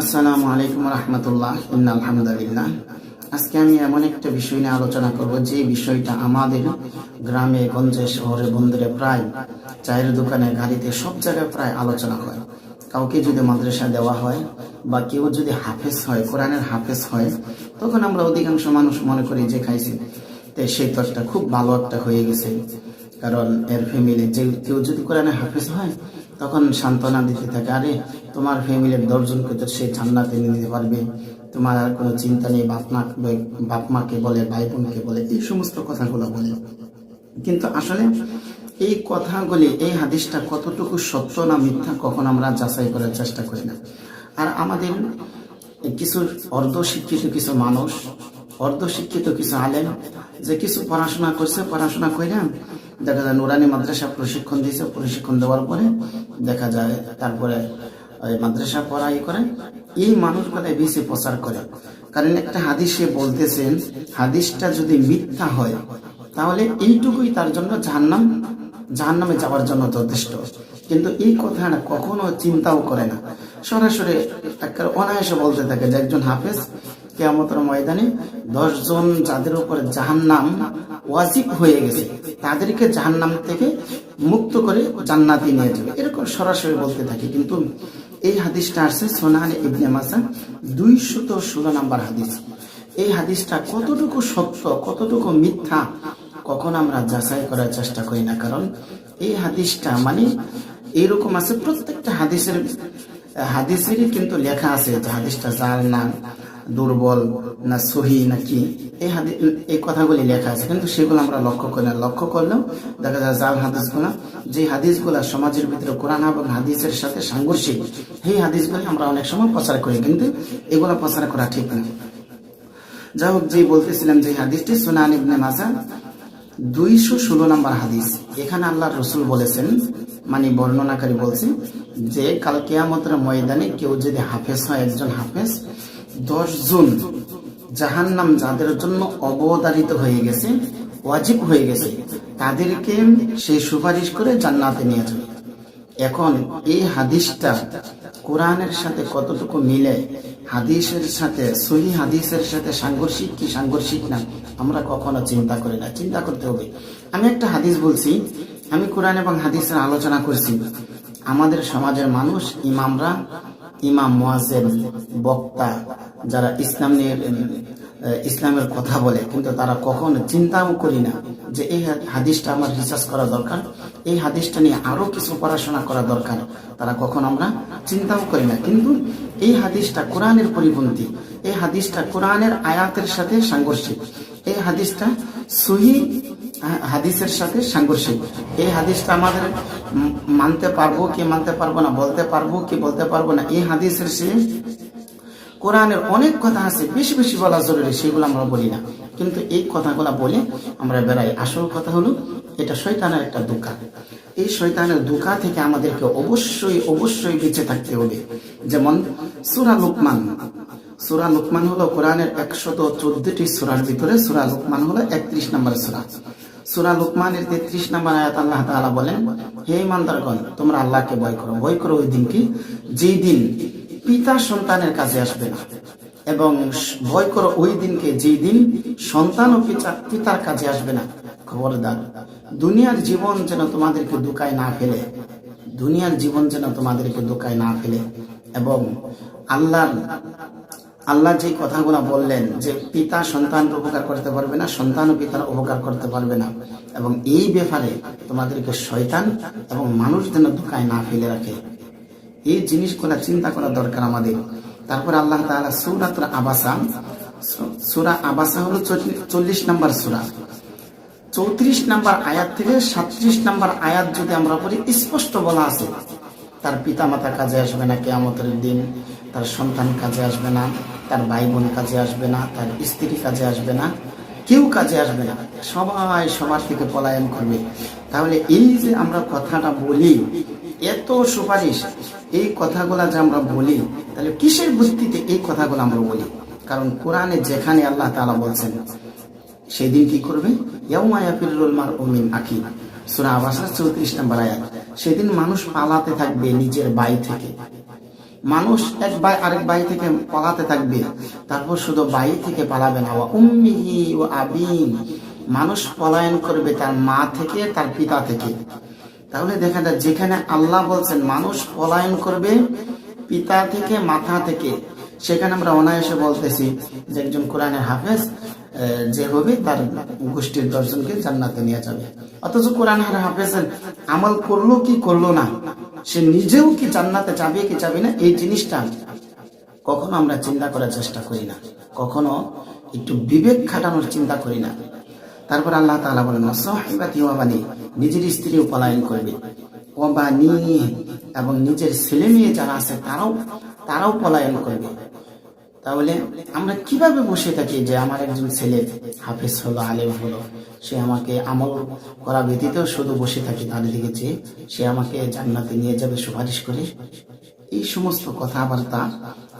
আসসালামু আলাইকুম রহমতুল্লাহ। আলহামদুলিল্লাহ। আজকে আমি এমন একটা বিষয় নিয়ে আলোচনা করব যে বিষয়টা আমাদের গ্রামে গঞ্জে শহরে বন্দরে প্রায় চায়ের দোকানে গাড়িতে সব জায়গায় প্রায় আলোচনা হয়। কাউকে যদি মাদ্রাসা দেওয়া হয় বা কেউ যদি হাফেজ হয়, কোরআনের হাফেজ হয়, তখন আমরা অধিকাংশ মানুষ মনে করি যে খাইছি তো সেই তরটা খুব ভালো একটা হয়ে গেছে। কারণ এর ফ্যামিলি যে কেউ যদি কোরআনে হাফেজ হয় তখন সান্ত্বনা দিতে থাকে, আরে তোমার ফ্যামিলির 10 জনকে তো সে জান্নাতে নিয়ে নিতে পারবে, তোমার আর কোনো চিন্তা নেই। বাপ মাকে বলে, ভাই বোনকে বলে, এই সমস্ত কথাগুলো বলে। কিন্তু আসলে এই কথাগুলি, এই হাদিসটা কতটুকু সত্য না মিথ্যা কখন আমরা যাচাই করার চেষ্টা করি না। আর আমাদের কিছু অর্ধশিক্ষিত কিছু মানুষ, অর্ধশিক্ষিত কিছু আলেম যে কিছু পড়াশোনা করছে, পড়াশোনা করে দেখা যায় নুরানি মাদ্রাসা প্রশিক্ষণ দিয়েছে, প্রশিক্ষণ দেওয়ার পরে দেখা যায় তারপরে মাদ্রাসা পড়াই করে এই মানুষগুলো বেশি প্রচার করে। কারণ একটা হাদিসে বলতেছেন, হাদিসটা যদি মিথ্যা হয় তাহলে এইটুকুই তার জন্য জাহান্নামে যাওয়ার জন্য যথেষ্ট। কিন্তু এই কথাটা কখনো চিন্তাও করে না, সরাসরি অনায়াসে বলতে থাকে যে একজন হাফেজ কিয়ামতের ময়দানে 10 জন যাদের উপর জাহান্নাম ওয়াজিব হয়ে গেছে তাদেরকে জাহান্নাম থেকে মুক্ত করে জান্নাতে নিয়ে যাবে, এরকম সরাসরি বলতে থাকে। কিন্তু এই হাদিসটা আসছে সুনান ইবনে মাজাহ 216 নম্বর হাদিস। এই হাদিসটা কতটুকু সত্য কতটুকু মিথ্যা কখন আমরা যাচাই করার চেষ্টা করি না। কারণ এই হাদিসটা মানে এইরকম আছে, প্রত্যেকটা হাদিসেরই কিন্তু লেখা আছে যে হাদিসটা জাল না দুর্বল না সহি নাকি, এই কথাগুলি লেখা আছে, কিন্তু সেগুলো আমরা লক্ষ্য করি না। লক্ষ্য করলেও দেখা যায় জাল হাদিসগুলা, যে হাদিসগুলা সমাজের ভিতরে কোরআন এবং হাদিসের সাথে সাংঘর্ষিক, এই হাদিসগুলি আমরা অনেক সময় প্রচার করি, কিন্তু এগুলা প্রচার করা ঠিক না। যাই হোক, যে বলতেছিলাম যে হাদিসটি সুনান ইবনে মাজাহ 216 নম্বর হাদিস। এখানে আল্লাহর রাসূল বলেছেন, মানে বর্ণনাকারী বলছেন যে কাল কিয়ামতের ময়দানে কেউ যদি হাফেজ হয়, একজন হাফেজ 10 জন জাহান্নাম যাদের জন্য অবধারিত হয়ে গেছে, ওয়াজিব হয়ে গেছে, তাদেরকে সে সুপারিশ করে জান্নাতে নিয়ে যাবে। এখন এই হাদিসটা কোরআনের সাথে কতটুকু মিলে, হাদিসের সাথে, সহি হাদিসের সাথে সাংঘর্ষিক কি সাংঘর্ষিক না, আমরা কখনো চিন্তা করি না। চিন্তা করতে হবে। আমি একটা হাদিস বলছি, আমি কোরআন এবং হাদিসের আলোচনা করছি। আমাদের সমাজের মানুষ, ইমামরা, ইমাম মুয়াজ্জিন, বক্তা, যারা ইসলামের কথা বলে, কিন্তু তারা কখনো চিন্তাও করি না যে এই হাদিসটা আমার রিসার্চ করা দরকার, এই হাদিসটা নিয়ে আরো কিছু পড়াশোনা করা দরকার, তারা কখন আমরা চিন্তাও করি না। কিন্তু এই হাদিসটা কোরআনের পরিপন্থী, এই হাদিসটা কোরআনের আয়াতের সাথে সাংঘর্ষিক, এই হাদিসটা সহি হাদিসের সাথে সাংঘর্ষিক। এই হাদিসটা আমাদের মানতে পারবো কি মানতে পারবো না, বলতে পারবো কি বলতে পারবো না, এই হাদিসের সে কোরআনের অনেক কথা আছে, বেশি বেশি বলা জরুরি, সেগুলো আমরা বলি না। কিন্তু এই কথাগুলো বলে আমরা বেড়াই। আসল কথা হলো এটা শয়তানের একটা ধোঁকা। এই শয়তানের ধোঁকা থেকে আমাদেরকে অবশ্যই অবশ্যই বেঁচে থাকতে হবে। যেমন সূরা লুকমান, সূরা লুকমান হলো কোরআনের 114টি সূরার ভিতরে সূরা লুকমান হলো 31 নম্বর সূরা। সূরা লুকমানের 33 নম্বর আয়াত আল্লাহ তাআলা বলেন, হে ইমানদারগণ, তোমরা আল্লাহকে ভয় করো। ভয় করো ওই দিনকে, যেই দিন পিতা সন্তানের কাছে আসবে না, এবং ভয় করো ওই দিনকে যেই দিন সন্তান ও পিতার কাছে আসবে না। খবরদার, দুনিয়ার জীবন যেন তোমাদেরকে ধোঁকায় না ফেলে, দুনিয়ার জীবন যেন তোমাদেরকে ধোঁকায় না ফেলে। এবং আল্লাহ যে কথাগুলো বললেন যে পিতা সন্তানের উপকার করতে পারবে না, সন্তান ও পিতার উপকার করতে পারবে না, এবং এই ব্যাপারে তোমাদেরকে শয়তান এবং মানুষ যেন ধোঁকায় না ফেলে রাখে, এই জিনিসগুলো চিন্তা করা দরকার আমাদের। তারপর আল্লাহ তাআলা সূরা আবাসা হলো 40 নম্বর সূরা, 34 নম্বর আয়াত থেকে 37 নম্বর আয়াত যদি আমরা পড়ি, স্পষ্ট বলা আছে তার পিতা মাতা কাজে আসবে না কিয়ামতের দিন, তার সন্তান কাজে আসবে না, তার ভাই বোন কাজে আসবে না, তার স্ত্রী কাজে আসবে না, কেউ কাজে আসবে না, সবাই সবার থেকে পলায়ন করবে। তাহলে এই যে আমরা কথাটা বলি, এত সুপারিশ, এই কথাগুলা যে আমরা বলি, তাহলে কিসের ভিত্তিতে এই কথাগুলো আমরা বলি? কারণ কোরআনে যেখানে আল্লাহ তাআলা বলছেন সেদিন কি করবে, ইয়াউমা ইয়াফিরুল মারউ মিন আখি, সূরা আবাসা 34 নম্বর আয়াত। সেদিন মানুষ পালাতে থাকবে নিজের ভাই থেকে, মানুষ এক ভাই আরেক ভাই থেকে পালাতে থাকবে, তারপর শুধু ভাই থেকে পালাবে না, উম্মিহি ও আবিন, মানুষ পলায়ন করবে তার মা থেকে, তার পিতা থেকে। তাহলে দেখা যায় যেখানে আল্লাহ বলছেন মানুষ পলায়ন করবে পিতা থেকে, মাথা থেকে, সেখানে আমরা অনায়াসে বলতেছি যে একজন কোরআনের হাফেজ যে হবে তার গোষ্ঠীর 10 জনকে জান্নাতে নিয়ে যাবে। অথচ কোরআনের হাফেজের আমল করলো কি করলো না, সে নিজেও কি জান্নাতে যাবে কি যাবে না, এই জিনিসটা কখনো আমরা চিন্তা করার চেষ্টা করি না, কখনো একটু বিবেক খাটানোর চিন্তা করি না। তারপর আল্লাহ তাআলা বলেন সাহিবাতি ওয়া বানি, নিজের স্ত্রীও পলায়ন করবে, ওয়া বানি, এবং নিজের ছেলে মেয়ে যারা আছে তারাও পলায়ন করবে। তাহলে আমরা কিভাবে বসে থাকি যে আমার একজন ছেলে হাফেজ হলো, আলেম হলো, সে আমাকে আমল করা ব্যতীত শুধু বসে থাকি তার দিকে যে সে আমাকে জান্নাতে নিয়ে যাবে সুপারিশ করে। এই সমস্ত কথাবার্তা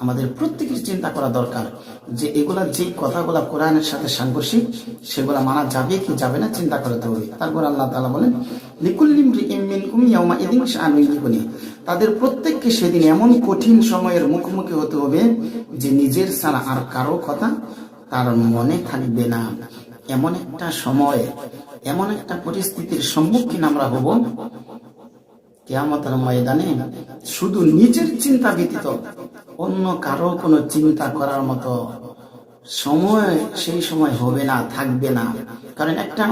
আমাদের প্রত্যেকের চিন্তা করা দরকার যে এগুলা যে কথাগুলা কোরআনের সাথে সাংঘর্ষিক সেগুলা মানা যাবে কি যাবে না চিন্তা করতে হবে। তারপর আল্লাহ তাআলা বলেন লিকুল্লি ইমরিইম মিনকুম ইয়াওমা ইযিন শাআনুন ইউগনি, তাদের প্রত্যেককে সেদিন এমন কঠিন সময়ের মুখোমুখি হতে হবে যে নিজের ছাড়া আর কারো কথা তার মনে থাকবে না। এমন একটা সময়, এমন একটা পরিস্থিতির সম্মুখীন আমরা হব কিয়ামতের ময়দানে শুধু নিজের চিন্তা ব্যতীত অন্য কারো কোনো চিন্তা করার মতো সময় সেই সময় হবে না, থাকবে না। কারণ একটা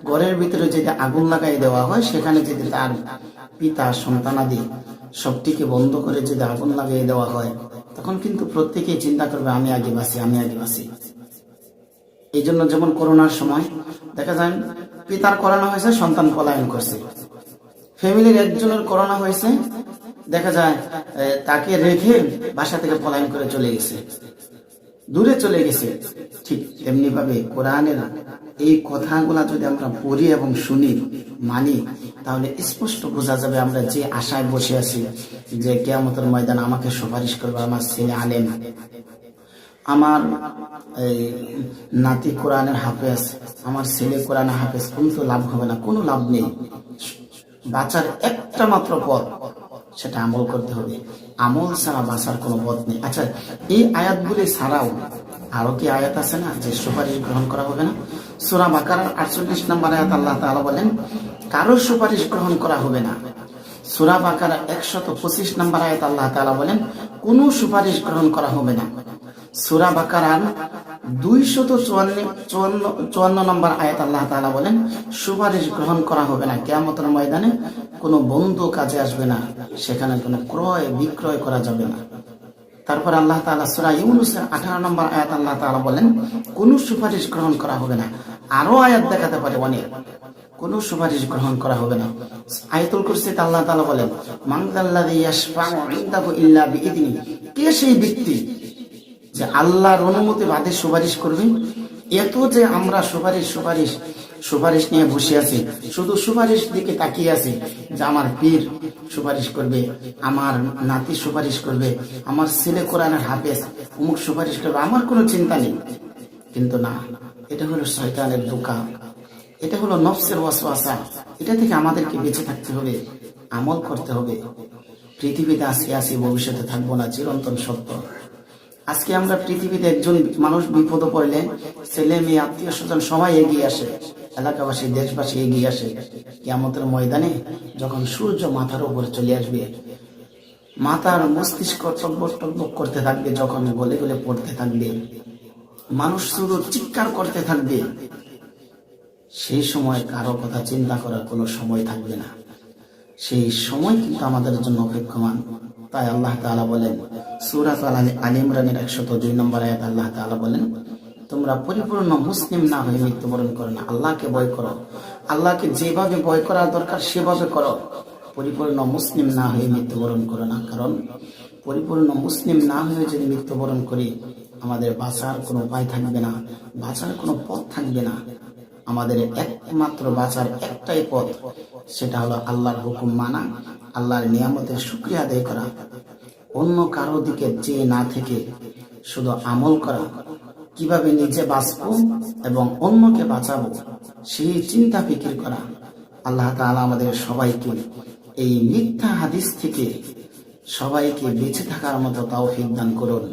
ঘরের ভিতরে যদি আগুন লাগাই দেওয়া হয়, সেখানে যদি তার পিতা সন্তানাদি সবটিকে বন্ধ করে যদি আগুন লাগিয়ে দেওয়া হয়, তখন কিন্তু প্রত্যেকেই চিন্তা করবে আমি আগে বাঁচি, আমি আগে বাঁচি। এই জন্য যেমন করোনার সময় দেখা যায় পিতার করোনা হয়েছে, সন্তান পলায়ন করছে, ফ্যামিলির একজনের করোনা হয়েছে, দেখা যায় তাকে রেখে বাসা থেকে পলায়ন করে চলে গেছে, দূরে চলে গেছে। ঠিক তেমনি ভাবে কোরআনের এই কথাগুলা যদি আমরা পড়ি এবং শুনি, মানি, তাহলে স্পষ্ট বোঝা যাবে আমরা যে আশায় বসে আছি যে কিয়ামতের ময়দানে আমাকে সুপারিশ করবে আমার ছেলে আলেম, আমার নাতি কোরআনের হাফেজ, আমার ছেলে কোরআনের হাফেজ, কিন্তু লাভ হবে না, কোনো লাভ নেই। বাঁচার একটা মাত্র পথ, সেটা আমল করতে হবে, আমল ছাড়া বাঁচার কোনো পথ নেই। আচ্ছা, এই আয়াতগুলি ছাড়াও আরো কি আয়াত আছে না যে সুপারিশ গ্রহণ করা হবে না? সূরা বাকারার 48 নম্বর আয়াত আল্লাহ তাআলা বলেন কারো সুপারিশ গ্রহণ করা হবে না। সূরা বাকারা 125 নম্বর আয়াত আল্লাহ তাআলা বলেন কোনো সুপারিশ গ্রহণ করা হবে না। সূরা বাকারার 254 নম্বর আয়াত আল্লাহ তাআলা বলেন সুপারিশ গ্রহণ করা হবে না, কিয়ামতের ময়দানে কোনো বন্ধু কাজে আসবে না, সেখানে কোনো ক্রয় বিক্রয় করা যাবে না। তারপর আল্লাহ তাআলা সূরা ইউনূসের 18 নম্বর আয়াত আল্লাহ তাআলা বলেন কোনো সুপারিশ গ্রহণ করা হবে না। আরো আয়াত দেখাতে পারে অনেক, কোনো সুপারিশ গ্রহণ করা হবে না। আয়াতুল কুরসিতে আল্লাহ তাআলা বলেন মান যাল্লাযী ইয়াশফাউ ইনদাহু ইল্লা বিইذনি, কে সেই ব্যক্তি যে আল্লাহর অনুমতি বাদে সুপারিশ করবে। এত যে আমরা সুপারিশ নিয়ে বসে আছি, শুধু সুপারিশ দিকে তাকিয়ে আছি যে আমার পীর সুপারিশ করবে, আমার নাতি সুপারিশ করবে, আমার ছেলে কোরআনের হাফেজ অমুক সুপারিশ করবে, আমার কোনো চিন্তা নেই। কিন্তু না, এটা হলো শয়তানের ধোঁকা, এটা হলো নফসের ওয়াসওয়াসা। এটা থেকে আমাদেরকে বেঁচে থাকতে হবে, আমল করতে হবে। পৃথিবীতে আজকে আছি, ভবিষ্যতে থাকবো না, চিরন্তন সত্য। আজকে আমরা পৃথিবীতে একজন মানুষ বিপদে পড়লে ছেলে মেয়ে আত্মীয় স্বজন সবাই এগিয়ে আসে, এলাকাবাসী দেশবাসী এগিয়ে আসে। কিয়ামতের ময়দানে যখন সূর্য মাথার উপরে চলে আসবে, মাথার মস্তিষ্ক টকবক করতে থাকবে, যখন গলে গলে পড়তে থাকবে, মানুষ শুধু চিৎকার করতে থাকবে, সেই সময় কারো কথা চিন্তা করার কোনো সময় থাকবে না। সেই সময় কিন্তু আমাদের জন্য অপেক্ষমান। তাই আল্লাহ তাআলা বলেন সূরা আল ইমরানের 102 নম্বর আয়াত আল্লাহ তাআলা বলেন তোমরা পরিপূর্ণ মুসলিম না হয়ে মৃত্যুবরণ করো না, আল্লাহকে ভয় করো, আল্লাহকে যেভাবে ভয় করা দরকার সেভাবে করো, পরিপূর্ণ মুসলিম না হয়ে মৃত্যুবরণ করো না। কারণ পরিপূর্ণ মুসলিম না হয়ে যদি মৃত্যুবরণ করি, আমাদের বাঁচার কোনো উপায় থাকবে না, বাঁচার কোনো পথ থাকবে না। আমাদের একমাত্র বাঁচার একটাই পথ, সেটা হলো আল্লাহর হুকুম মানা, আল্লাহর নিয়ামতের শুকরিয়া আদায় করা, অন্য কারো দিকে চেয়ে না থেকে শুধু আমল করা, কিভাবে নিজে বাঁচবো এবং অন্যকে বাঁচাবো সেই চিন্তা ফিকির করা। আল্লাহ তাআলা আমাদের সবাইকে এই মিথ্যা হাদিস থেকে সবাইকে বেঁচে থাকার মতো তৌফিক দান করুন।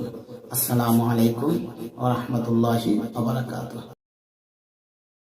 আসসালামু আলাইকুম ওয়া রাহমাতুল্লাহি ওয়া বারাকাতুহু।